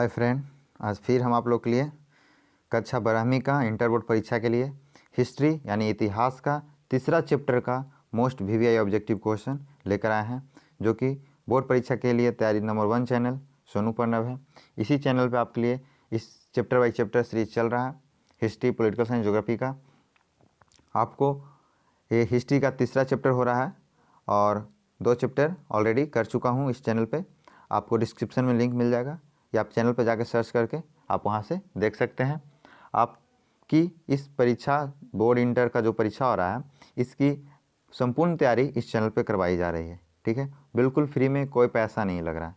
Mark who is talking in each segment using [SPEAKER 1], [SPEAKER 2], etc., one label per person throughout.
[SPEAKER 1] Hi friend, आज फिर हम आप लोग के लिए कक्षा 12वीं का इंटर बोर्ड परीक्षा के लिए हिस्ट्री यानी इतिहास का तीसरा चैप्टर का मोस्ट वीवीआई ऑब्जेक्टिव क्वेश्चन लेकर आए हैं, जो कि बोर्ड परीक्षा के लिए तैयारी नंबर 1 चैनल सोनू प्रणव है। इसी चैनल पे आपके लिए इस चैप्टर बाई चैप्टर सीरीज चल रहा है हिस्ट्री, पॉलिटिकल साइंस, ज्योग्राफी का। आपको ये हिस्ट्री का तीसरा चैप्टर हो रहा है और 2 चैप्टर ऑलरेडी कर चुका हूँ इस चैनल पे। आपको डिस्क्रिप्शन में लिंक मिल जाएगा या आप चैनल पर जाकर सर्च करके आप वहाँ से देख सकते हैं। आपकी इस परीक्षा बोर्ड इंटर का जो परीक्षा हो रहा है, इसकी संपूर्ण तैयारी इस चैनल पे करवाई जा रही है। ठीक है, बिल्कुल फ्री में, कोई पैसा नहीं लग रहा है।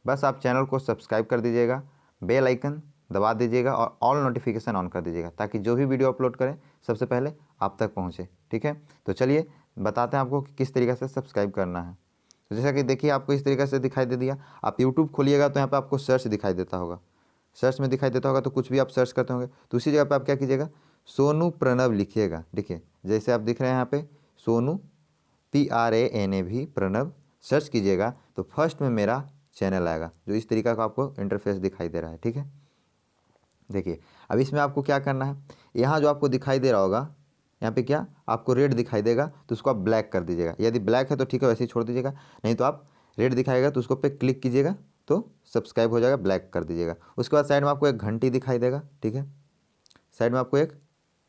[SPEAKER 1] बस आप चैनल को सब्सक्राइब कर दीजिएगा, बेल आइकन दबा दीजिएगा और ऑल नोटिफिकेशन ऑन कर दीजिएगा, ताकि जो भी वीडियो अपलोड करें सबसे पहले आप तक पहुँचे। ठीक है, तो चलिए बताते हैं आपको कि किस तरीके से सब्सक्राइब करना है। तो जैसा कि देखिए, आपको इस तरीके से दिखाई दे दिया। आप यूट्यूब खोलिएगा तो यहाँ पे आपको सर्च दिखाई देता होगा, सर्च में दिखाई देता होगा। तो कुछ भी आप सर्च करते होंगे तो उसी जगह पे आप क्या कीजिएगा, सोनू प्रणव लिखिएगा। देखिए जैसे आप दिख रहे हैं यहाँ पे सोनू PRANAV प्रणव सर्च कीजिएगा तो फर्स्ट में मेरा चैनल आएगा, जो इस तरीका का आपको इंटरफेस दिखाई दे रहा है। ठीक है, देखिए अब इसमें आपको क्या करना है, यहाँ जो आपको दिखाई दे रहा होगा, यहाँ पे क्या आपको रेड दिखाई देगा तो उसको आप ब्लैक कर दीजिएगा। यदि ब्लैक है तो ठीक है, वैसे ही छोड़ दीजिएगा, नहीं तो आप रेड दिखाएगा तो उसको पे क्लिक कीजिएगा तो सब्सक्राइब हो जाएगा, ब्लैक कर दीजिएगा। उसके बाद साइड में आपको एक घंटी दिखाई देगा। ठीक है, साइड में आपको एक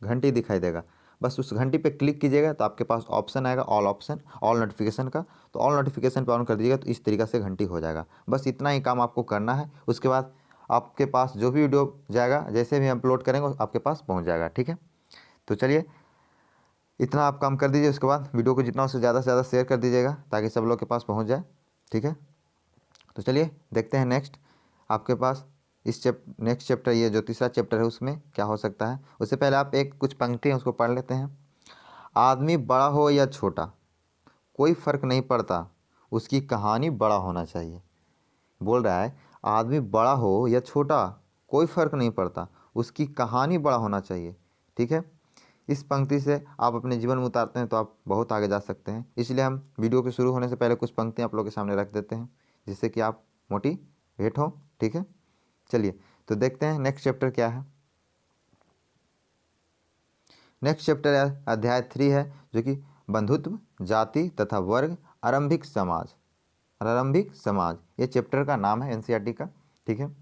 [SPEAKER 1] घंटी दिखाई देगा, बस उस घंटी पे क्लिक कीजिएगा तो आपके पास ऑप्शन आएगा ऑल ऑप्शन, ऑल नोटिफिकेशन का। तो ऑल नोटिफिकेशन पे ऑन कर दीजिएगा तो इस तरीके से घंटी हो जाएगा। बस इतना ही काम आपको करना है। उसके बाद आपके पास जो भी वीडियो जाएगा, जैसे भी अपलोड करेंगे आपके पास पहुँच जाएगा। ठीक है, तो चलिए इतना आप काम कर दीजिए। उसके बाद वीडियो को जितना उससे ज़्यादा शेयर कर दीजिएगा ताकि सब लोग के पास पहुंच जाए। ठीक है, तो चलिए देखते हैं नेक्स्ट आपके पास इस नेक्स्ट चैप्टर, ये जो तीसरा चैप्टर है उसमें क्या हो सकता है। उससे पहले आप एक कुछ पंक्ति हैं उसको पढ़ लेते हैं। आदमी बड़ा हो या छोटा कोई फ़र्क नहीं पड़ता, उसकी कहानी बड़ा होना चाहिए। बोल रहा है आदमी बड़ा हो या छोटा कोई फ़र्क नहीं पड़ता, उसकी कहानी बड़ा होना चाहिए। ठीक है, इस पंक्ति से आप अपने जीवन में उतारते हैं तो आप बहुत आगे जा सकते हैं। इसलिए हम वीडियो के शुरू होने से पहले कुछ पंक्तियाँ आप लोगों के सामने रख देते हैं, जिससे कि आप मोटिवेट हो। ठीक है, चलिए तो देखते हैं नेक्स्ट चैप्टर क्या है। नेक्स्ट चैप्टर अध्याय 3 है, जो कि बंधुत्व, जाति तथा वर्ग, आरंभिक समाज। आरंभिक समाज ये चैप्टर का नाम है NCERT का। ठीक है,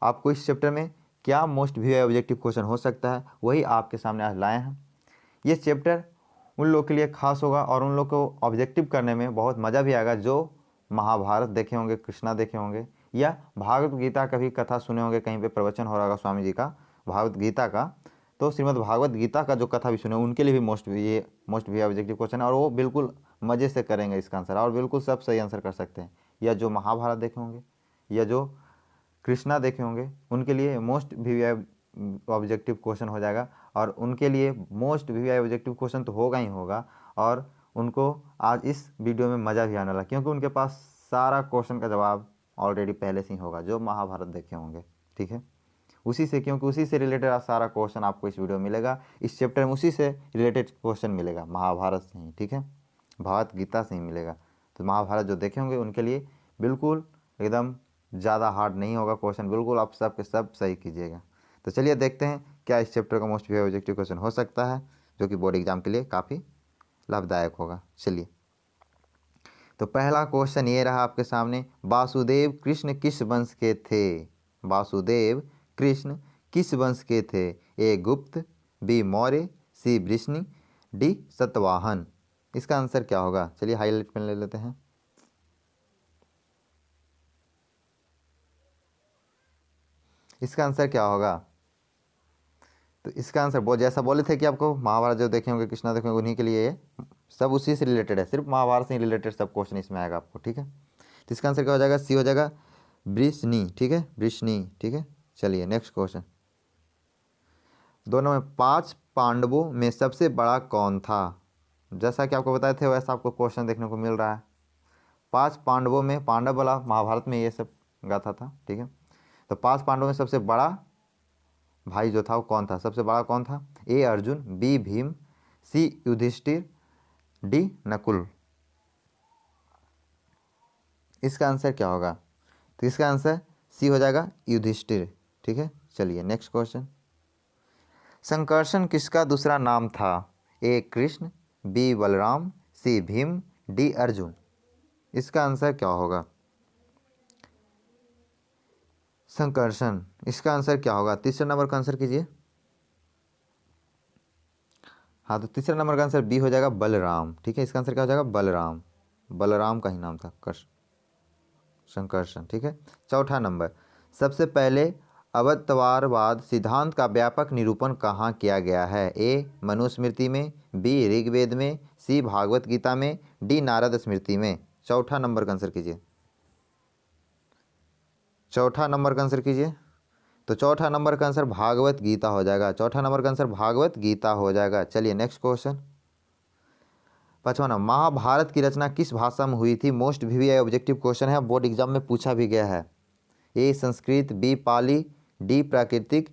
[SPEAKER 1] आपको इस चैप्टर में क्या मोस्ट वीवीआई ऑब्जेक्टिव क्वेश्चन हो सकता है वही आपके सामने आज लाए हैं। ये चैप्टर उन लोग के लिए खास होगा और उन लोग को ऑब्जेक्टिव करने में बहुत मज़ा भी आएगा जो महाभारत देखे होंगे, कृष्णा देखे होंगे, या भागवत गीता का भी कथा सुने होंगे, कहीं पे प्रवचन हो रहा होगा स्वामी जी का भागवत गीता का। तो श्रीमद् भागवत गीता का जो कथा भी सुने उनके लिए भी मोस्ट वी ऑब्जेक्टिव क्वेश्चन है और वो बिल्कुल मज़े से करेंगे इसका आंसर, और बिल्कुल सब सही आंसर कर सकते हैं। या जो महाभारत देखे होंगे या जो कृष्णा देखे होंगे उनके लिए मोस्ट वीवीआई ऑब्जेक्टिव क्वेश्चन हो जाएगा, और उनके लिए मोस्ट वीवीआई ऑब्जेक्टिव क्वेश्चन तो होगा ही होगा, और उनको आज इस वीडियो में मज़ा भी आने वाला, क्योंकि उनके पास सारा क्वेश्चन का जवाब ऑलरेडी पहले से ही होगा जो महाभारत देखे होंगे। ठीक है, उसी से, क्योंकि उसी से रिलेटेड सारा क्वेश्चन आपको इस वीडियो में मिलेगा, इस चैप्टर में उसी से रिलेटेड क्वेश्चन मिलेगा, महाभारत से ही। ठीक है, भागवत गीता से ही मिलेगा। तो महाभारत जो देखे होंगे उनके लिए बिल्कुल एकदम ज़्यादा हार्ड नहीं होगा क्वेश्चन, बिल्कुल आप सब के सब सही कीजिएगा। तो चलिए देखते हैं क्या इस चैप्टर का मोस्ट वीवीआई ऑब्जेक्टिव क्वेश्चन हो सकता है, जो कि बोर्ड एग्जाम के लिए काफ़ी लाभदायक होगा। चलिए तो पहला क्वेश्चन ये रहा आपके सामने, वासुदेव कृष्ण किस वंश के थे? वासुदेव कृष्ण किस वंश के थे? ए गुप्त, बी मौर्य, सी वृष्णि, डी सतवाहन। इसका आंसर क्या होगा? चलिए हाईलाइट पेन ले लेते हैं। इसका आंसर क्या होगा? तो इसका आंसर वो जैसा बोले थे कि आपको महाभारत जो देखे होंगे, कृष्णा देखे होंगे, उन्हीं के लिए ये सब उसी से रिलेटेड है, सिर्फ महाभारत से रिलेटेड सब क्वेश्चन इसमें आएगा आपको। ठीक है, तो इसका आंसर क्या हो जाएगा? सी हो जाएगा, वृष्णि। ठीक है, वृष्णि। ठीक है, चलिए नेक्स्ट क्वेश्चन। दोनों में 5 पांडवों में सबसे बड़ा कौन था? जैसा कि आपको बताए थे वैसा आपको क्वेश्चन देखने को मिल रहा है। 5 पांडवों में, पांडव वाला महाभारत में ये सब गाथा था। ठीक है, तो 5 पांडवों में सबसे बड़ा भाई जो था वो कौन था? सबसे बड़ा कौन था? ए अर्जुन, बी भीम, सी युधिष्ठिर, डी नकुल। इसका आंसर क्या होगा? तो इसका आंसर सी हो जाएगा युधिष्ठिर। ठीक है, चलिए नेक्स्ट क्वेश्चन। संकर्षण किसका दूसरा नाम था? ए कृष्ण, बी बलराम, सी भीम, डी अर्जुन। इसका आंसर क्या होगा? संकर्षण, इसका आंसर क्या होगा? तीसरे नंबर का आंसर कीजिए। हाँ, तो तीसरे नंबर का आंसर बी हो जाएगा बलराम। ठीक है, इसका आंसर क्या हो जाएगा? बलराम। बलराम का ही नाम था संकर्षण। ठीक है, चौथा नंबर, सबसे पहले अवतारवाद सिद्धांत का व्यापक निरूपण कहाँ किया गया है? ए मनुस्मृति में, बी ऋग्वेद में, सी भागवत गीता में, डी नारद स्मृति में। चौथा नंबर का आंसर कीजिए। चौथा नंबर का आंसर कीजिए। तो चौथा नंबर का आंसर भागवत गीता हो जाएगा। चौथा नंबर का आंसर भागवत गीता हो जाएगा। चलिए नेक्स्ट क्वेश्चन। पांचवा नंबर, महाभारत की रचना किस भाषा में हुई थी? मोस्ट वीवीआई ऑब्जेक्टिव क्वेश्चन है, बोर्ड एग्जाम में पूछा भी गया है। ए संस्कृत, बी पाली, डी प्राकृतिक,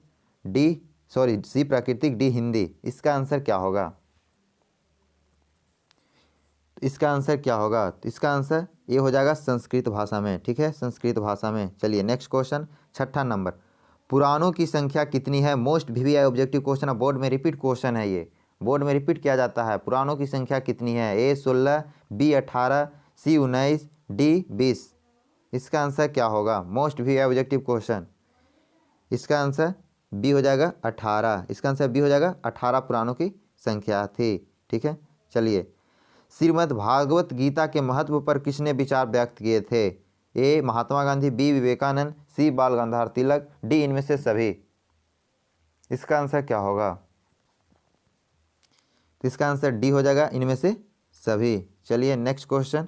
[SPEAKER 1] सी प्राकृतिक, डी हिंदी। इसका आंसर क्या होगा? इसका आंसर क्या होगा? इसका आंसर ये हो जाएगा संस्कृत भाषा में। ठीक है, संस्कृत भाषा में। चलिए नेक्स्ट क्वेश्चन, छठा नंबर, पुराणों की संख्या कितनी है? मोस्ट वीवीआई ऑब्जेक्टिव क्वेश्चन है, बोर्ड में रिपीट क्वेश्चन है, ये बोर्ड में रिपीट किया जाता है। पुराणों की संख्या कितनी है? ए 16, बी 18, सी 19, डी 20। इसका आंसर क्या होगा? Most VVI objective question. इसका आंसर बी हो जाएगा 18। इसका आंसर बी हो जाएगा 18 पुराणों की संख्या थी। ठीक है, चलिए, श्रीमद् भागवत गीता के महत्व पर किसने विचार व्यक्त किए थे? ए महात्मा गांधी, बी विवेकानंद, सी बाल गंगाधर तिलक, डी इनमें से सभी। इसका आंसर क्या होगा? इसका आंसर डी हो जाएगा इनमें से सभी। चलिए नेक्स्ट क्वेश्चन।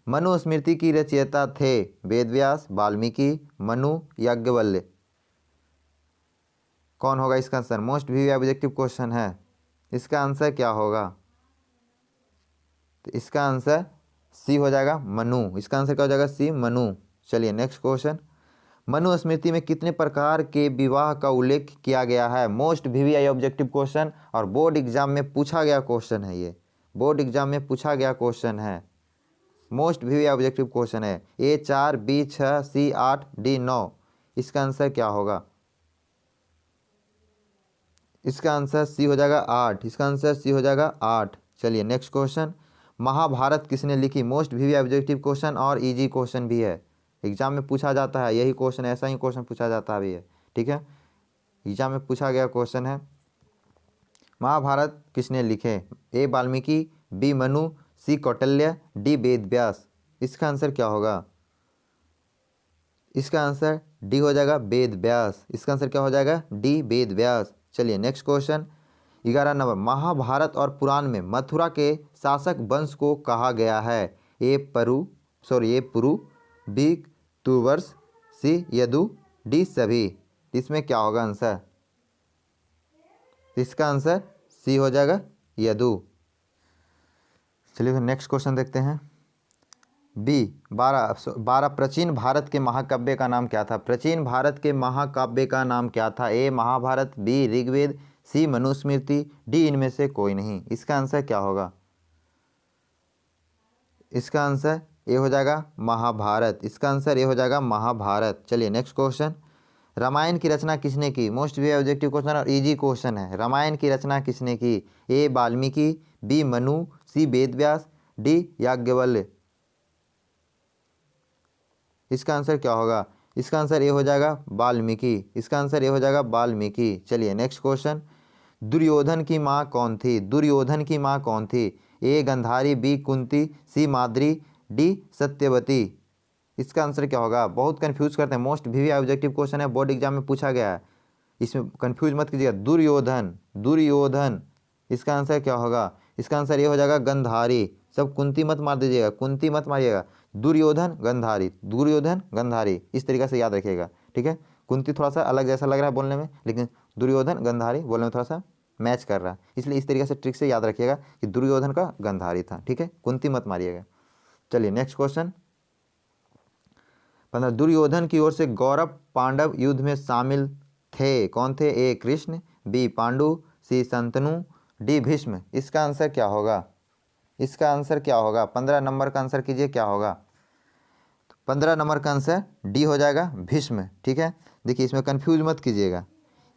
[SPEAKER 1] मनुस्मृति की रचयिता थे? वेदव्यास, वाल्मीकि, मनु, याज्ञवल्क्य। कौन होगा इसका answer? Most VVI objective question है। इसका आंसर क्या होगा? तो इसका आंसर सी हो जाएगा मनु। इसका आंसर क्या हो जाएगा? सी मनु। चलिए नेक्स्ट क्वेश्चन। मनुस्मृति में कितने प्रकार के विवाह का उल्लेख किया गया है? मोस्ट वीवीआई ऑब्जेक्टिव क्वेश्चन और बोर्ड एग्जाम में पूछा गया क्वेश्चन है, ये बोर्ड एग्जाम में पूछा गया क्वेश्चन है, मोस्ट वीवीआई ऑब्जेक्टिव क्वेश्चन है। ए 4, बी 6, सी 8, डी 9। इसका आंसर क्या होगा? इसका आंसर सी हो जाएगा 8। इसका आंसर सी हो जाएगा 8। चलिए नेक्स्ट क्वेश्चन। महाभारत किसने लिखी? मोस्ट वीवीआई ऑब्जेक्टिव क्वेश्चन और इजी क्वेश्चन भी है, एग्जाम में पूछा जाता है यही क्वेश्चन, ऐसा ही क्वेश्चन पूछा जाता है भी है। ठीक है, एग्जाम में पूछा गया क्वेश्चन है। महाभारत किसने लिखे? ए वाल्मीकि, बी मनु, सी कौटिल्य, डी वेदव्यास। इसका आंसर क्या होगा? इसका आंसर डी हो जाएगा वेदव्यास। इसका आंसर क्या हो जाएगा? डी वेदव्यास। चलिए नेक्स्ट क्वेश्चन 11 नंबर, महाभारत और पुराण में मथुरा के शासक वंश को कहा गया है? ए पुरु, बी तुवर्स, सी यदु, डी सभी। इसमें क्या होगा आंसर? इसका आंसर सी हो जाएगा यदु। चलिए नेक्स्ट क्वेश्चन देखते हैं। बी 12 प्राचीन भारत के महाकाव्य का नाम क्या था? प्राचीन भारत के महाकाव्य का नाम क्या था? ए महाभारत, बी ऋग्वेद, सी मनुस्मृति, डी इनमें से कोई नहीं। इसका आंसर क्या होगा? इसका आंसर ए हो जाएगा महाभारत। इसका आंसर ए हो जाएगा महाभारत। चलिए नेक्स्ट क्वेश्चन। रामायण की रचना किसने की? मोस्ट वीवीआई ऑब्जेक्टिव क्वेश्चन और इजी क्वेश्चन है। रामायण की रचना किसने की? ए वाल्मीकि, बी मनु, सी वेदव्यास, डी याज्ञवल्क्य। इसका आंसर क्या होगा? इसका आंसर ए हो जाएगा वाल्मीकि। इसका आंसर ए हो जाएगा वाल्मीकि। चलिए नेक्स्ट क्वेश्चन। दुर्योधन की माँ कौन थी? दुर्योधन की माँ कौन थी? ए गंधारी, बी कुंती, सी माद्री, डी सत्यवती। इसका आंसर क्या होगा? बहुत कंफ्यूज करते हैं, मोस्ट वीवीआई ऑब्जेक्टिव क्वेश्चन है, बोर्ड एग्जाम में पूछा गया है, इसमें कंफ्यूज मत कीजिएगा। दुर्योधन। इसका आंसर क्या होगा? इसका आंसर ये हो जाएगा गंधारी। सब कुंती मत मार दीजिएगा, कुंती मत मारिएगा, दुर्योधन गंधारी, इस तरीके से याद रखिएगा। ठीक है, कुंती थोड़ा सा अलग जैसा लग रहा है बोलने में, लेकिन दुर्योधन गंधारी बोलने में थोड़ा सा मैच कर रहा है, इसलिए इस तरीके से ट्रिक से याद रखिएगा कि दुर्योधन का गंधारी था। ठीक है, कुंती मत मारिएगा। चलिए नेक्स्ट क्वेश्चन 15, दुर्योधन की ओर से गौरव पांडव युद्ध में शामिल थे, कौन थे? ए कृष्ण, बी पांडु, सी शंतनु, डी भीष्म। इसका आंसर क्या होगा? इसका आंसर क्या होगा? 15 नंबर का आंसर कीजिए क्या होगा? 15 नंबर का आंसर डी हो जाएगा भीष्म। ठीक है, देखिए इसमें कंफ्यूज मत कीजिएगा,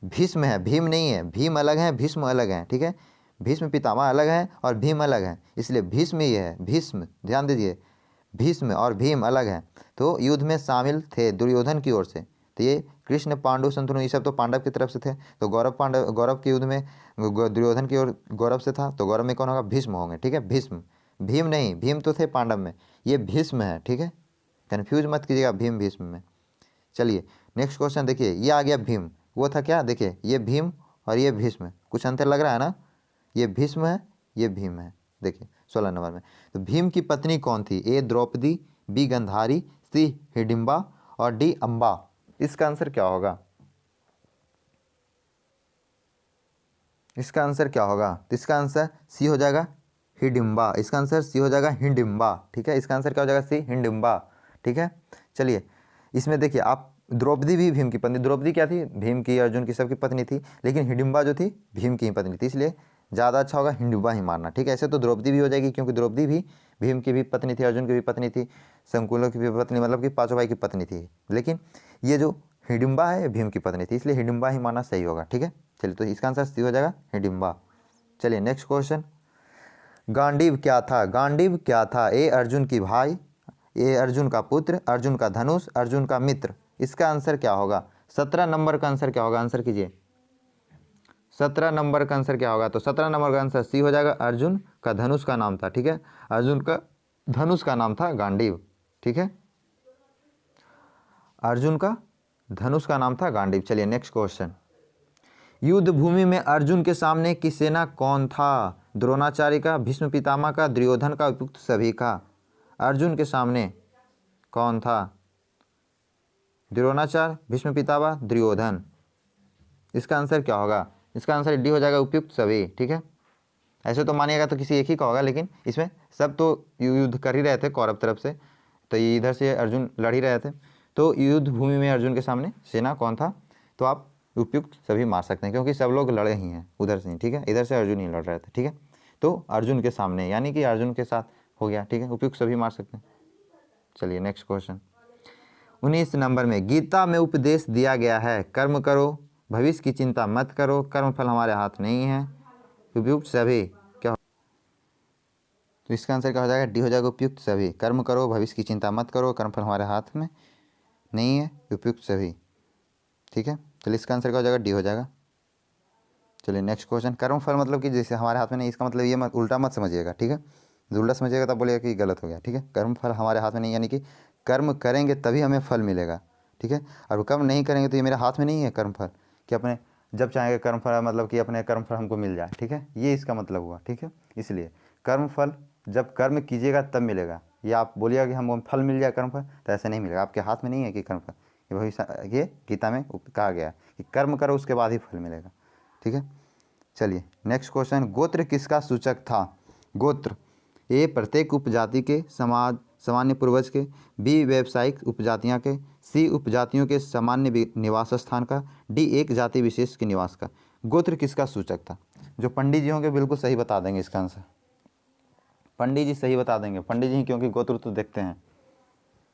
[SPEAKER 1] भीष्म है, भीम नहीं है, भीम अलग है, भीष्म अलग है। ठीक है, भीष्म पितामह अलग है और भीम अलग है, इसलिए भीष्म ही है, भीष्म, ध्यान दीजिए, भीष्म और भीम अलग हैं। तो युद्ध में शामिल थे दुर्योधन की ओर से, तो ये कृष्ण पांडु शंतनु ये सब तो पांडव की तरफ से थे, तो गौरव के युद्ध में दुर्योधन की ओर गौरव से था, तो गौरव में कौन होगा, भीष्म होंगे। ठीक है, भीष्म, भीम नहीं, भीम तो थे पांडव में, ये भीष्म है। ठीक है, कन्फ्यूज मत कीजिएगा भीम भीष्म में। चलिए नेक्स्ट क्वेश्चन देखिए, ये आ गया भीम, वो था क्या, देखिए ये भीम और ये भीष्म, कुछ अंतर लग रहा है ना, ये भीष्म है, ये भीम है। देखिए 16 नंबर में, तो भीम की पत्नी कौन थी, ए द्रौपदी, बी गंधारी, सी हिडिंबा और डी अंबा। इसका आंसर क्या होगा, इसका आंसर क्या होगा, तो इसका आंसर सी हो जाएगा हिडिंबा, इसका आंसर सी हो जाएगा हिडिंबा। ठीक है, इसका आंसर क्या हो जाएगा, सी हिडिंबा। ठीक है, चलिए इसमें देखिए आप, द्रौपदी भी भीम की पत्नी, द्रौपदी क्या थी, भीम की अर्जुन की सबकी पत्नी थी, लेकिन हिडिंबा जो थी भीम की ही पत्नी थी, इसलिए ज़्यादा अच्छा होगा हिडिंबा ही मारना। ठीक है, ऐसे तो द्रौपदी भी हो जाएगी क्योंकि द्रौपदी भी भीम की भी पत्नी थी, अर्जुन की भी पत्नी थी, संकुलों की भी पत्नी, मतलब कि पांचों भाई की पत्नी थी, लेकिन ये जो हिडिंबा है भीम की पत्नी थी, इसलिए हिडिंबा ही मारना सही होगा। ठीक है, चलिए तो इसका आंसर सी हो जाएगा हिडिंबा। चलिए नेक्स्ट क्वेश्चन, गांडीव क्या था, गांडीव क्या था, ए अर्जुन की भाई, ए अर्जुन का पुत्र, अर्जुन का धनुष, अर्जुन का मित्र। इसका आंसर क्या होगा, 17 नंबर का आंसर क्या होगा, आंसर कीजिए, 17 नंबर का आंसर क्या होगा, तो 17 नंबर का आंसर सी हो जाएगा, अर्जुन का धनुष का नाम था। ठीक है, अर्जुन का धनुष का नाम था गांडीव। ठीक है, अर्जुन का धनुष का नाम था गांडीव। चलिए नेक्स्ट क्वेश्चन, युद्ध भूमि में अर्जुन के सामने की सेना कौन था, द्रोणाचार्य का, भीष्म पितामह का, दुर्योधन का, उपयुक्त सभी का। अर्जुन के सामने कौन था, द्रोणाचार्य, भीष्म पितामह, दुर्योधन। इसका आंसर क्या होगा, इसका आंसर डी हो जाएगा, उपयुक्त सभी। ठीक है, ऐसे तो मानिएगा तो किसी एक ही का होगा, लेकिन इसमें सब तो युद्ध कर ही रहे थे कौरव तरफ से, तो ये इधर से अर्जुन लड़ ही रहे थे, तो युद्ध भूमि में अर्जुन के सामने सेना कौन था, तो आप उपयुक्त सभी मार सकते हैं क्योंकि सब लोग लड़े ही हैं उधर से ही। ठीक है, इधर से अर्जुन ही लड़ रहे थे। ठीक है, तो अर्जुन के सामने यानी कि अर्जुन के साथ हो गया। ठीक है, उपयुक्त सभी मार सकते हैं। चलिए नेक्स्ट क्वेश्चन, 19 नंबर में, गीता में उपदेश दिया गया है, कर्म करो, भविष्य की चिंता मत करो, कर्मफल हमारे हाथ नहीं है, उपयुक्त सभी क्या हो? तो इसका आंसर क्या हो जाएगा, डी हो जाएगा, उपयुक्त सभी। कर्म करो, भविष्य की चिंता मत करो, कर्मफल हमारे हाथ में नहीं है, उपयुक्त सभी। ठीक है, चलिए इसका आंसर क्या हो जाएगा, डी हो जाएगा। चलिए नेक्स्ट क्वेश्चन, कर्मफल मतलब कि जैसे हमारे हाथ में नहीं, इसका मतलब ये मत उल्टा मत समझिएगा। ठीक है, उल्टा समझिएगा तब बोलिएगा कि गलत हो गया। ठीक है, कर्मफल हमारे हाथ में नहीं यानी कि कर्म करेंगे तभी हमें फल मिलेगा। ठीक है, और कर्म नहीं करेंगे तो ये मेरे हाथ में नहीं है कर्मफल कि अपने जब चाहेंगे कर्मफल, मतलब कि अपने कर्मफल हमको मिल जाए। ठीक है, ये इसका मतलब हुआ। ठीक है, इसलिए कर्मफल जब कर्म कीजिएगा तब मिलेगा, या आप बोलिएगा कि हमको फल मिल जाए कर्मफल, तो ऐसे नहीं मिलेगा, आपके हाथ में नहीं है कि कर्मफल, ये भविष्य ये गीता में कहा गया कि कर्म करो उसके बाद ही फल मिलेगा। ठीक है, चलिए नेक्स्ट क्वेश्चन, गोत्र किसका सूचक था, गोत्र, ए प्रत्येक उपजाति के सामान्य पूर्वज के, बी व्यावसायिक उपजातियां के, सी उपजातियों के सामान्य निवास स्थान का, डी एक जाति विशेष के निवास का। गोत्र किसका सूचक था, जो पंडित जी होंगे बिल्कुल सही बता देंगे इसका आंसर, पंडित जी सही बता देंगे, पंडित जी क्योंकि गोत्र तो देखते हैं।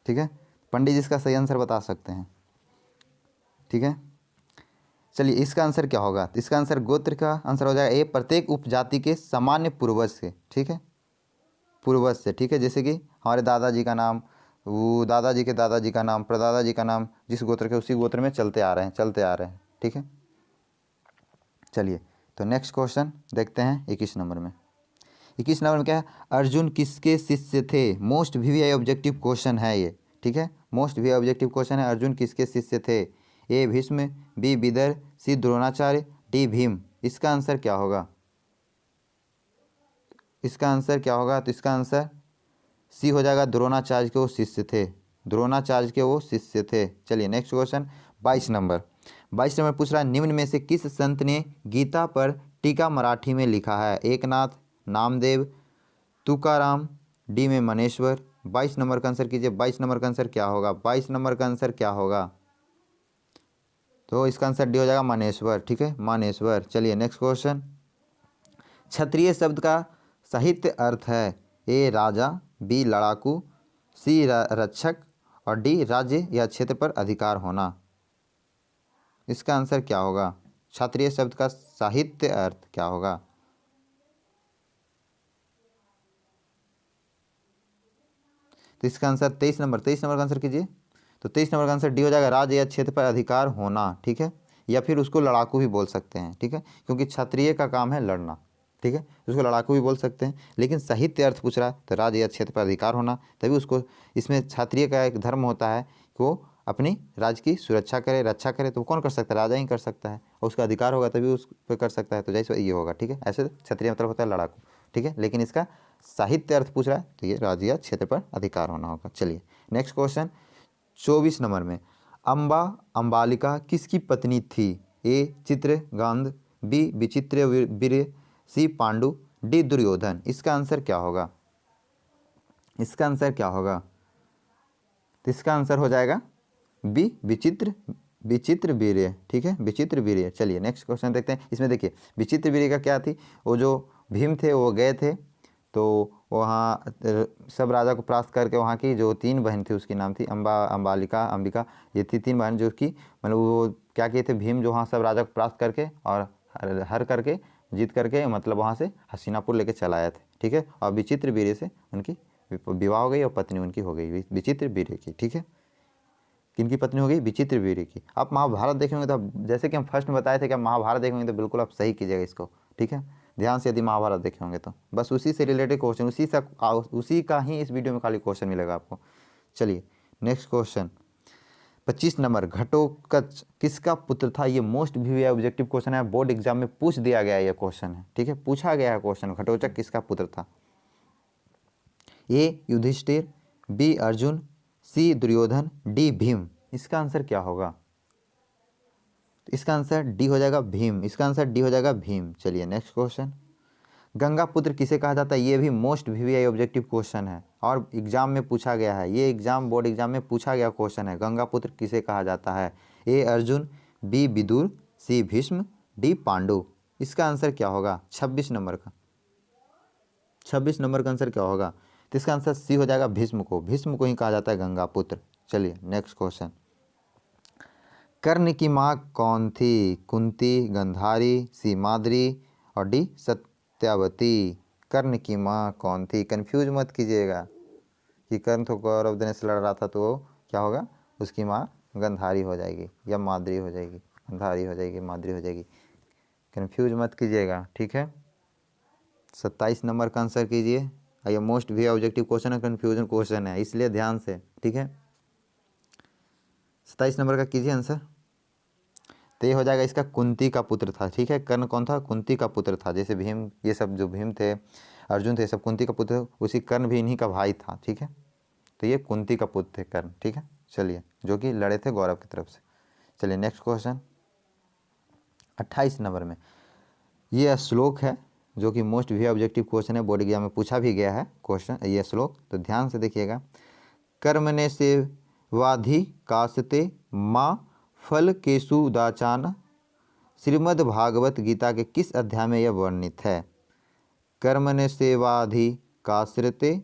[SPEAKER 1] ठीक है, पंडित जी इसका सही आंसर बता सकते हैं। ठीक है, चलिए इसका आंसर क्या होगा, तो इसका आंसर गोत्र का आंसर हो जाएगा ए प्रत्येक उपजाति के सामान्य पूर्वज से। ठीक है, पूर्वज से। ठीक है, जैसे कि हमारे दादाजी का नाम, वो दादाजी के दादाजी का नाम, प्रदादा का नाम, जिस गोत्र के उसी गोत्र में चलते आ रहे हैं। ठीक है, चलिए तो नेक्स्ट क्वेश्चन देखते हैं 21 नंबर में। 21 नंबर में क्या है, अर्जुन किसके शिष्य थे, मोस्ट वीवीआई ऑब्जेक्टिव क्वेश्चन है ये। ठीक है, मोस्ट वीवीआई ऑब्जेक्टिव क्वेश्चन है, अर्जुन किसके शिष्य थे, ए भीष्म, बी विदर, सी द्रोणाचार्य, डी भीम। इसका आंसर क्या होगा, इसका आंसर क्या होगा, तो इसका आंसर सी हो जाएगा, द्रोणाचार्य के वो शिष्य थे, द्रोणाचार्य के वो शिष्य थे। चलिए नेक्स्ट क्वेश्चन 22 नंबर, 22 नंबर पूछ रहा है, निम्न में से किस संत ने गीता पर टीका मराठी में लिखा है, एकनाथ, नामदेव, तुकाराम, डी में मनेश्वर। 22 नंबर का आंसर कीजिए, 22 नंबर का आंसर क्या होगा, 22 नंबर का आंसर क्या होगा, तो इसका आंसर डी हो जाएगा मानेश्वर। ठीक है, मानेश्वर। चलिए नेक्स्ट क्वेश्चन, क्षत्रिय शब्द का साहित्य अर्थ है, ए राजा, बी लड़ाकू, सी रक्षक और डी राज्य या क्षेत्र पर अधिकार होना। इसका आंसर क्या होगा? क्षत्रिय शब्द का साहित्य अर्थ क्या होगा? तो इसका आंसर 23 नंबर का आंसर कीजिए। तो 23 नंबर का आंसर डी हो जाएगा, राज्य या क्षेत्र पर अधिकार होना। ठीक है, या फिर उसको लड़ाकू भी बोल सकते हैं। ठीक है, क्योंकि क्षत्रिय का काम है लड़ना। ठीक है, उसको लड़ाकू भी बोल सकते हैं, लेकिन साहित्य अर्थ पूछ रहा है तो राज्य या क्षेत्र पर अधिकार होना, तभी उसको इसमें क्षत्रिय का एक धर्म होता है कि वो अपनी राज्य की सुरक्षा करे, रक्षा करे। तो कौन कर सकता है? राजा ही कर सकता है, और उसका अधिकार होगा तभी उस पर कर सकता है। तो जैसे ये होगा। ठीक है, ऐसे क्षत्रिय मतलब होता है लड़ाकू। ठीक है, लेकिन इसका साहित्य अर्थ पूछ रहा है तो ये राज्य या क्षेत्र पर अधिकार होना होगा। चलिए नेक्स्ट क्वेश्चन 24 नंबर में, अम्बा अम्बालिका किसकी पत्नी थी? ए चित्रगांध, बी विचित्र वीर्य, सी पांडु, डी दुर्योधन। इसका आंसर क्या होगा? इसका आंसर क्या होगा? तो इसका आंसर हो जाएगा बी विचित्र वीर्य। ठीक है, विचित्र वीर्य। चलिए नेक्स्ट क्वेश्चन देखते हैं। इसमें देखिए विचित्र वीर्य का क्या थी, वो जो भीम थे वो गए थे तो वहाँ सब राजा को परास्त करके वहाँ की जो 3 बहन थी, उसकी नाम थी अम्बालिका, अंबिका, ये थी 3 बहन जो कि मतलब वो क्या किए थे, भीम जो वहाँ सब राजा को परास्त करके और हर करके जीत करके मतलब वहाँ से हस्तिनापुर लेके चला आए थे। ठीक है, और विचित्र वीर्य से उनकी विवाह हो गई और पत्नी उनकी हो गई विचित्र वीर्य की। ठीक है, किनकी पत्नी हो गई? विचित्र वीर्य की। आप महाभारत देखेंगे तो जैसे कि हम फर्स्ट में बताए थे कि आप महाभारत देखेंगे तो बिल्कुल आप सही कीजिएगा इसको। ठीक है, ध्यान से यदि महाभारत देखे होंगे तो बस उसी से रिलेटेड क्वेश्चन, उसी का ही इस वीडियो में खाली क्वेश्चन मिलेगा आपको। चलिए नेक्स्ट क्वेश्चन 25 नंबर, घटोत्कच किसका पुत्र था? ये मोस्ट वीवी ऑब्जेक्टिव क्वेश्चन है, बोर्ड एग्जाम में पूछ दिया गया ये क्वेश्चन है। ठीक है, पूछा गया है क्वेश्चन, घटोत्कच किसका पुत्र था? ए युधिष्ठिर, बी अर्जुन, सी दुर्योधन, डी भीम। इसका आंसर क्या होगा? इसका आंसर डी हो जाएगा भीम। इसका आंसर डी हो जाएगा भीम। चलिए नेक्स्ट क्वेश्चन, गंगा पुत्र किसे कहा जाता है? ये भी मोस्ट वीवीआई ऑब्जेक्टिव क्वेश्चन है और एग्जाम में पूछा गया है। ये एग्जाम बोर्ड एग्जाम में पूछा गया क्वेश्चन है, गंगा पुत्र किसे कहा जाता है? ए अर्जुन, बी विदुर, सी भीष्म, डी पांडु। इसका आंसर क्या होगा? 26 नंबर का 26 नंबर का आंसर क्या होगा? तो इसका आंसर सी हो जाएगा, भीष्म को ही कहा जाता है गंगा पुत्र। चलिए नेक्स्ट क्वेश्चन, कर्ण की माँ कौन थी? कुंती, गंधारी, सी माद्री और डी सत्यावती। कर्ण की माँ कौन थी? कंफ्यूज मत कीजिएगा कि कर्ण तो कौरव देने से लड़ रहा था तो क्या होगा, उसकी माँ गंधारी हो जाएगी या माद्री हो जाएगी, गंधारी हो जाएगी, माद्री हो जाएगी। कंफ्यूज मत कीजिएगा। ठीक है, 27 नंबर का आंसर कीजिए। ये मोस्ट भी ऑब्जेक्टिव क्वेश्चन है, कन्फ्यूजन क्वेश्चन है, इसलिए ध्यान से। ठीक है, 27 नंबर का कीजिए आंसर। तो ये हो जाएगा इसका कुंती का पुत्र था। ठीक है, कर्ण कौन था? कुंती का पुत्र था। जैसे भीम, ये सब जो भीम थे, अर्जुन थे, सब कुंती का पुत्र, उसी कर्ण भी इन्हीं का भाई था। ठीक है, तो ये कुंती का पुत्र थे कर्ण। ठीक है, चलिए, जो कि लड़े थे गौरव की तरफ से। चलिए नेक्स्ट क्वेश्चन 28 नंबर में, ये श्लोक है जो कि मोस्ट भी ऑब्जेक्टिव क्वेश्चन है, बोर्ड एग्जाम में पूछा भी गया है क्वेश्चन ये श्लोक। तो ध्यान से देखिएगा, कर्मणे से वाधि कासते माँ फल केशु दाचान। श्रीमद् भागवत गीता के किस अध्याय में यह वर्णित है? कर्मणे सेवाधि काश्रते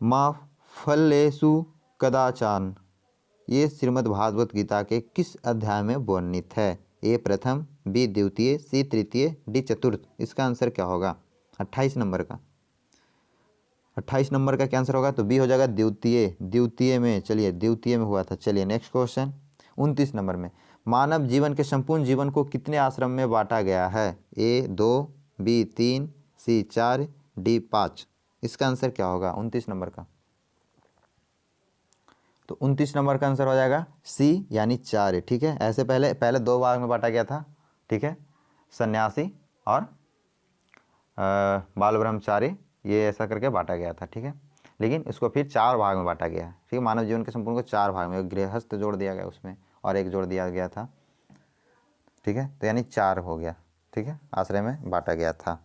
[SPEAKER 1] माँ फलेषु कदाचान। ये श्रीमद् भागवत गीता के किस अध्याय में वर्णित है? ए प्रथम, बी द्वितीय, सी तृतीय, डी चतुर्थ। इसका आंसर क्या होगा? 28 नंबर का 28 नंबर का क्या आंसर होगा? तो बी हो जाएगा द्वितीय में। चलिए द्वितीय में हुआ था। चलिए नेक्स्ट क्वेश्चन 29 नंबर में, मानव जीवन के संपूर्ण जीवन को कितने आश्रम में बांटा गया है? ए 2, बी 3, सी 4, डी 5। इसका आंसर क्या होगा 29 नंबर का? तो 29 नंबर का आंसर हो जाएगा सी यानी 4। ठीक है, ऐसे पहले 2 भाग में बांटा गया था। ठीक है, सन्यासी और बाल ब्रह्मचारी, ये ऐसा करके बांटा गया था। ठीक है, लेकिन इसको फिर 4 भाग में बांटा गया है। ठीक है, मानव जीवन के संपूर्ण को 4 भाग में, गृहस्थ जोड़ दिया गया उसमें और एक जोड़ दिया गया था। ठीक है, तो यानी 4 हो गया। ठीक है, आश्रय में बांटा गया था।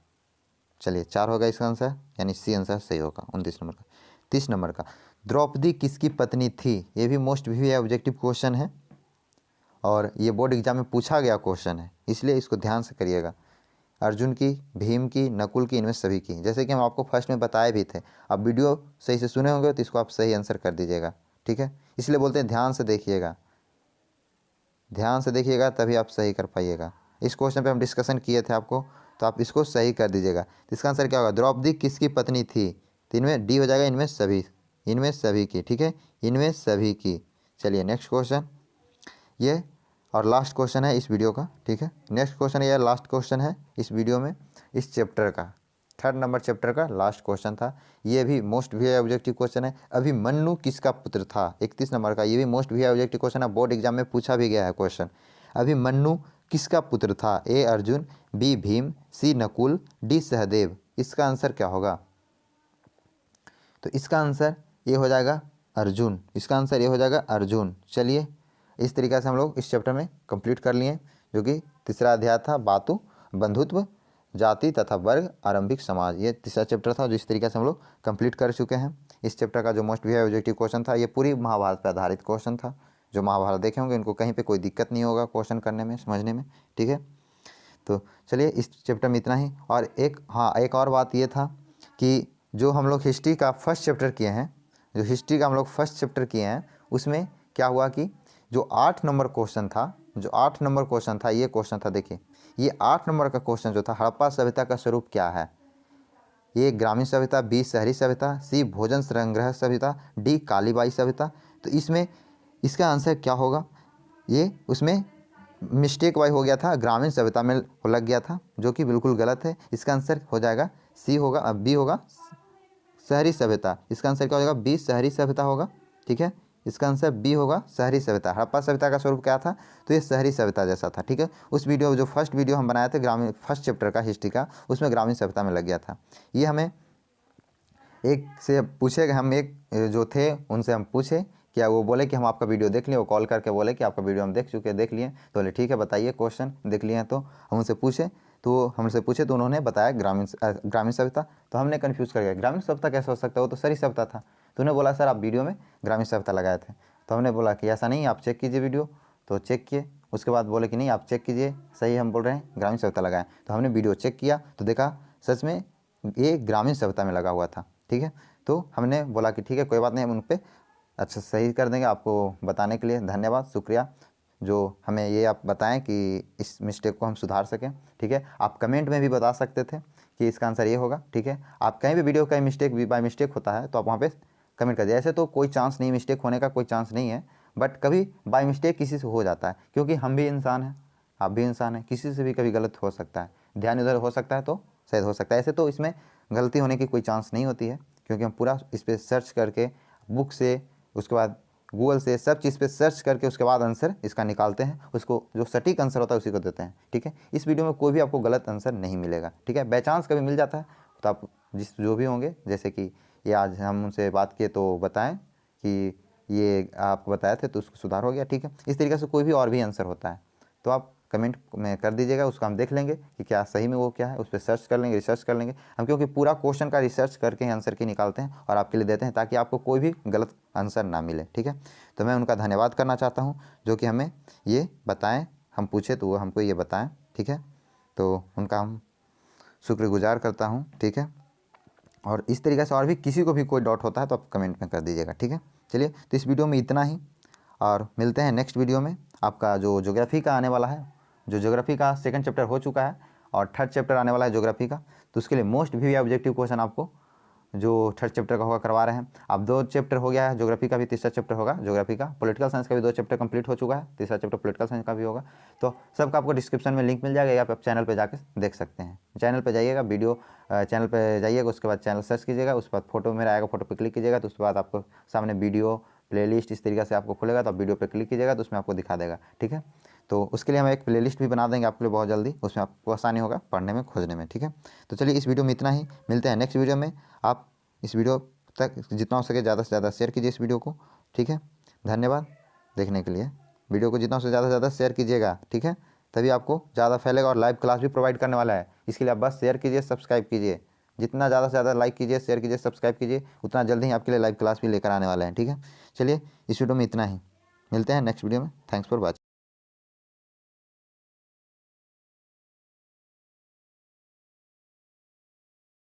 [SPEAKER 1] चलिए 4 होगा इसका आंसर, यानी सी आंसर सही होगा 29 नंबर का। 30 नंबर का, द्रौपदी किसकी पत्नी थी? ये भी मोस्ट भी ऑब्जेक्टिव क्वेश्चन है और ये बोर्ड एग्जाम में पूछा गया क्वेश्चन है, इसलिए इसको ध्यान से करिएगा। अर्जुन की, भीम की, नकुल की, इनमें सभी की, जैसे कि हम आपको फर्स्ट में बताए भी थे। अब वीडियो सही से सुने होंगे तो इसको आप सही आंसर कर दीजिएगा। ठीक है, इसलिए बोलते हैं ध्यान से देखिएगा, ध्यान से देखिएगा तभी आप सही कर पाइएगा। इस क्वेश्चन पे हम डिस्कशन किए थे आपको, तो आप इसको सही कर दीजिएगा। तो इसका आंसर क्या होगा, द्रौपदी किसकी पत्नी थी? तो इनमें डी हो जाएगा, इनमें सभी की, ठीक है, इनमें सभी की। चलिए नेक्स्ट क्वेश्चन ये और लास्ट क्वेश्चन है इस वीडियो का, ठीक है। नेक्स्ट क्वेश्चन ये लास्ट क्वेश्चन है इस वीडियो में, इस चैप्टर का 3rd नंबर चैप्टर का लास्ट क्वेश्चन था। ये भी मोस्ट वी ऑब्जेक्टिव क्वेश्चन है। अभिमन्यु किसका पुत्र था? 31 नंबर का, ये भी मोस्ट वी ऑब्जेक्टिव क्वेश्चन है, बोर्ड एग्जाम में पूछा भी गया है क्वेश्चन। अभिमन्यु किसका पुत्र था? ए अर्जुन, बी भीम, सी नकुल, डी सहदेव। इसका आंसर क्या होगा? तो इसका आंसर ये हो जाएगा अर्जुन, इसका आंसर ये हो जाएगा अर्जुन। चलिए इस तरीक़े से हम लोग इस चैप्टर में कंप्लीट कर लिए, जो कि तीसरा अध्याय था बातु, बंधुत्व, जाति तथा वर्ग, आरंभिक समाज। ये तीसरा चैप्टर था जो इस तरीके से हम लोग कंप्लीट कर चुके हैं। इस चैप्टर का जो मोस्ट वी ऑब्जेक्टिव क्वेश्चन था ये पूरी महाभारत पर आधारित क्वेश्चन था। जो महाभारत देखे होंगे उनको कहीं पे कोई दिक्कत नहीं होगा क्वेश्चन करने में, समझने में, ठीक है। तो चलिए इस चैप्टर में इतना ही। और एक और बात ये था कि जो हम लोग हिस्ट्री का फर्स्ट चैप्टर किए हैं, जो हिस्ट्री का हम लोग फर्स्ट चैप्टर किए हैं, उसमें क्या हुआ कि जो 8 नंबर क्वेश्चन था, जो 8 नंबर क्वेश्चन था, ये क्वेश्चन था, देखिए ये 8 नंबर का क्वेश्चन जो था, हड़प्पा सभ्यता का स्वरूप क्या है? ये ग्रामीण सभ्यता, बी शहरी सभ्यता, सी भोजन संग्रह सभ्यता, डी कालीबाई सभ्यता। तो इसमें इसका आंसर क्या होगा? ये उसमें मिस्टेक वाई हो गया था, ग्रामीण सभ्यता में लग गया था, जो कि बिल्कुल गलत है। इसका आंसर हो जाएगा सी होगा, अब बी होगा शहरी सभ्यता। इसका आंसर क्या हो जाएगा? बी शहरी सभ्यता होगा, ठीक है। इसका आंसर बी होगा शहरी सभ्यता। हड़प्पा सभ्यता का स्वरूप क्या था? तो ये शहरी सभ्यता जैसा था, ठीक है। उस वीडियो जो फर्स्ट वीडियो हम बनाए थे ग्रामीण फर्स्ट चैप्टर का हिस्ट्री का, उसमें ग्रामीण सभ्यता में लग गया था। ये हमें एक से पूछे, हम एक जो थे उनसे हम पूछे, क्या वो बोले कि हम आपका वीडियो देख लिए, वो कॉल करके बोले कि आपका वीडियो हम देख लिए। तो बोले ठीक है बताइए क्वेश्चन देख लिए हैं। तो हम उनसे पूछे, तो उन्होंने बताया ग्रामीण सभ्यता। तो हमने कन्फ्यूज़ कर गया, ग्रामीण सभ्यता कैसे हो सकता है, वो तो शहरी सभ्यता था। तो उन्होंने बोला सर आप वीडियो में ग्रामीण सभ्यता लगाए थे। तो हमने बोला कि ऐसा नहीं, आप चेक कीजिए वीडियो। तो चेक किए, उसके बाद बोले कि नहीं आप चेक कीजिए, सही हम बोल रहे हैं, ग्रामीण सभ्यता लगाएं। तो हमने वीडियो चेक किया तो देखा सच में ये ग्रामीण सभ्यता में लगा हुआ था, ठीक है। तो हमने बोला कि ठीक है कोई बात नहीं, हम उन पर अच्छा सही कर देंगे। आपको बताने के लिए धन्यवाद, शुक्रिया, जो हमें ये आप बताएं कि इस मिस्टेक को हम सुधार सकें, ठीक है। आप कमेंट में भी बता सकते थे कि इसका आंसर ये होगा, ठीक है। आप कहीं भी वीडियो का मिस्टेक भी बाय मिस्टेक होता है तो आप वहाँ पे कमेंट कर दिए। ऐसे तो कोई चांस नहीं, मिस्टेक होने का कोई चांस नहीं है, बट कभी बाय मिस्टेक किसी से हो जाता है, क्योंकि हम भी इंसान हैं, आप भी इंसान हैं, किसी से भी कभी गलत हो सकता है, ध्यान इधर हो सकता है तो शायद हो सकता है। ऐसे तो इसमें गलती होने की कोई चांस नहीं होती है, क्योंकि हम पूरा इस पर सर्च करके बुक से, उसके बाद गूगल से, सब चीज़ पे सर्च करके उसके बाद आंसर इसका निकालते हैं, उसको जो सटीक आंसर होता है उसी को देते हैं, ठीक है। इस वीडियो में कोई भी आपको गलत आंसर नहीं मिलेगा, ठीक है। बाई चांस कभी मिल जाता है तो आप जो भी होंगे, जैसे कि ये आज हम उनसे बात किए तो बताएं कि ये आपको बताए थे तो उसको सुधार हो गया, ठीक है। इस तरीके से कोई भी और भी आंसर होता है तो आप कमेंट में कर दीजिएगा, उसको हम देख लेंगे कि क्या सही में वो क्या है, उस पर सर्च कर लेंगे, रिसर्च कर लेंगे हम, क्योंकि पूरा क्वेश्चन का रिसर्च करके ही आंसर की निकालते हैं और आपके लिए देते हैं, ताकि आपको कोई भी गलत आंसर ना मिले, ठीक है। तो मैं उनका धन्यवाद करना चाहता हूँ जो कि हमें ये बताएं, हम पूछे तो वो हमको ये बताएं, ठीक है। तो उनका हम शुक्रगुजार करता हूँ, ठीक है। और इस तरीके से और भी किसी को भी कोई डाउट होता है तो आप कमेंट में कर दीजिएगा, ठीक है। चलिए तो इस वीडियो में इतना ही, और मिलते हैं नेक्स्ट वीडियो में। आपका जो ज्योग्राफी का आने वाला है, जो ज्योग्राफी का 2nd चैप्टर हो चुका है और 3rd चैप्टर आने वाला है ज्योग्राफी का, तो उसके लिए मोस्ट भी ऑब्जेक्टिव क्वेश्चन आपको जो 3rd चैप्टर का होगा करवा रहे हैं। अब 2 चैप्टर हो गया है ज्योग्राफी का भी, तीसरा चैप्टर होगा ज्योग्राफी का। पॉलिटिकल साइंस का भी 2 चैप्टर कंप्लीट हो चुका है, तीसरा चैप्टर पॉलिटिकल साइंस का भी होगा। तो सबका आपको डिस्क्रिप्शन में लिंक मिल जाएगा, या आप चैनल पर जाकर देख सकते हैं। चैनल पर जाइएगा, वीडियो चैनल पर जाइएगा, उसके बाद चैनल सर्च कीजिएगा, उसके बाद फोटो मेरा आएगा, फोटो पर क्लिक कीजिएगा तो उसके बाद आपको सामने वीडियो प्लेलिस्ट इस तरीके से आपको खुलेगा, तो आप वीडियो पे क्लिक कीजिएगा तो उसमें आपको दिखा देगा, ठीक है। तो उसके लिए हम एक प्लेलिस्ट भी बना देंगे आपके लिए बहुत जल्दी, उसमें आपको आसानी होगा पढ़ने में, खोजने में, ठीक है। तो चलिए इस वीडियो में इतना ही, मिलते हैं नेक्स्ट वीडियो में। आप इस वीडियो तक जितना हो सके ज़्यादा से ज़्यादा शेयर कीजिए इस वीडियो को, ठीक है। धन्यवाद देखने के लिए। वीडियो को जितना से ज़्यादा शेयर कीजिएगा, ठीक है, तभी आपको ज़्यादा फैलेगा। और लाइव क्लास भी प्रोवाइड करने वाला है, इसके लिए आप बस शेयर कीजिए, सब्सक्राइब कीजिए। जितना ज़्यादा से ज़्यादा लाइक कीजिए, शेयर कीजिए, सब्सक्राइब कीजिए, उतना जल्दी ही आपके लिए लाइव क्लास भी लेकर आने वाले हैं, ठीक है। चलिए इस वीडियो में इतना ही, मिलते हैं नेक्स्ट वीडियो में। Thanks for watching.